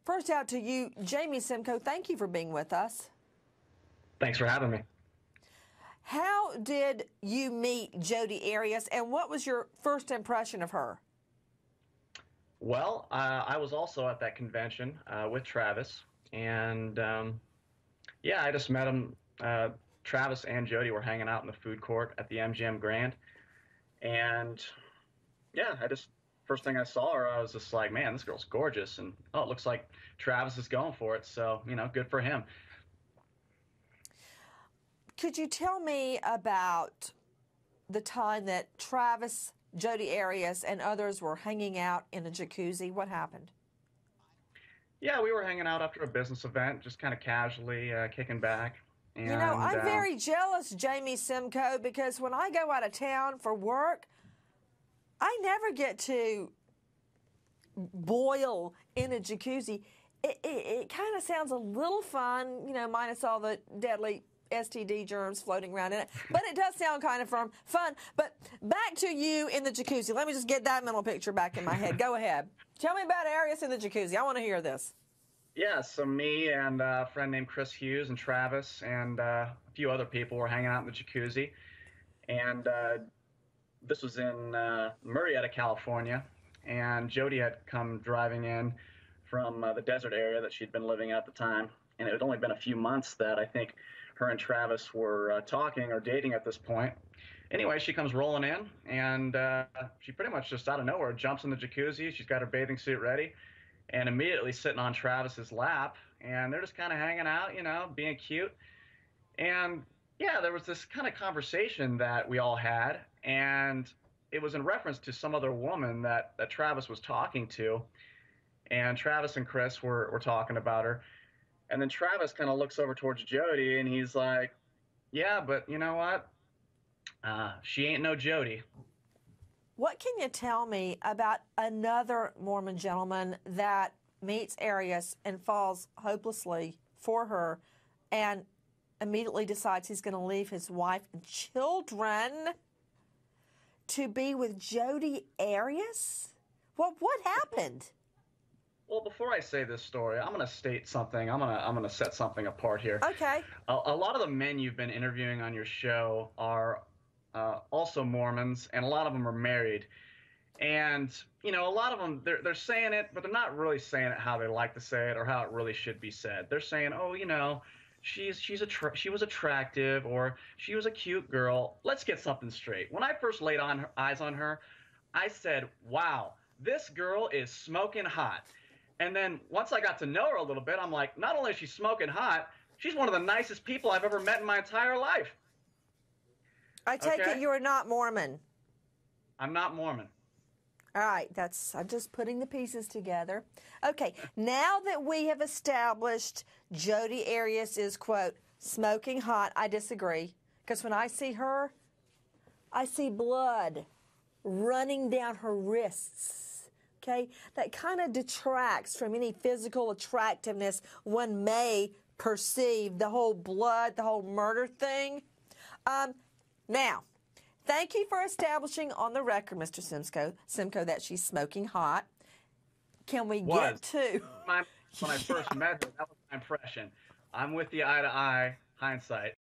First out to you, Jamie Simcoe, thank you for being with us. Thanks for having me. How did you meet Jodi Arias, and what was your first impression of her? Well, I was also at that convention with Travis, and yeah, I just met him. Travis and Jodi were hanging out in the food court at the MGM Grand, and yeah, first thing I saw her, I was just like, man, this girl's gorgeous, and oh, it looks like Travis is going for it, so good for him. Could you tell me about the time that Travis, Jodi Arias, and others were hanging out in a jacuzzi? What happened? Yeah, we were hanging out after a business event, just kind of casually kicking back. You know, And I'm very jealous, Jamie Simcoe, because when I go out of town for work, I never get to boil in a jacuzzi. It kind of sounds a little fun, minus all the deadly STD germs floating around in it. But it does sound kind of fun. But back to you in the jacuzzi. Let me just get that mental picture back in my head. Go ahead. Tell me about Arias in the jacuzzi. I want to hear this. yeah, so me and a friend named Chris Hughes and Travis and a few other people were hanging out in the jacuzzi. And this was in Murrieta, California. And Jodi had come driving in from the desert area that she'd been living at the time. And it had only been a few months that I think her and Travis were talking or dating at this point. Anyway, she comes rolling in, and she pretty much just out of nowhere jumps in the jacuzzi. She's got her bathing suit ready, and immediately sitting on Travis's lap, and they're just kind of hanging out, being cute. And yeah, there was this kind of conversation that we all had, and it was in reference to some other woman that Travis was talking to, and Travis and Chris were talking about her. And then Travis kind of looks over towards Jodi, and he's like, yeah, but you know what? She ain't no Jodi. What can you tell me about another Mormon gentleman that meets Arias and falls hopelessly for her and immediately decides he's going to leave his wife and children to be with Jodi Arias? What happened? Well, before I say this story, I'm going to state something. I'm going to set something apart here. Okay. A lot of the men you've been interviewing on your show are also Mormons, and a lot of them are married. And, a lot of them, they're saying it, but they're not really saying it how they like to say it or how it really should be said. They're saying, oh, she was attractive, or she was a cute girl. Let's get something straight. When I first laid eyes on her, I said, wow, this girl is smoking hot. And then once I got to know her a little bit, I'm like, not only is she smoking hot, she's one of the nicest people I've ever met in my entire life. I take it you are not Mormon. I'm not Mormon. All right, I'm just putting the pieces together. Okay, now that we have established Jodi Arias is, quote, smoking hot, I disagree. Because when I see her, I see blood running down her wrists. Okay, that kind of detracts from any physical attractiveness one may perceive, the whole blood, the whole murder thing. Now, thank you for establishing on the record, Mr. Simcoe, that she's smoking hot. Can we get to... When I first met her, that was my impression. I'm with the eye-to-eye hindsight.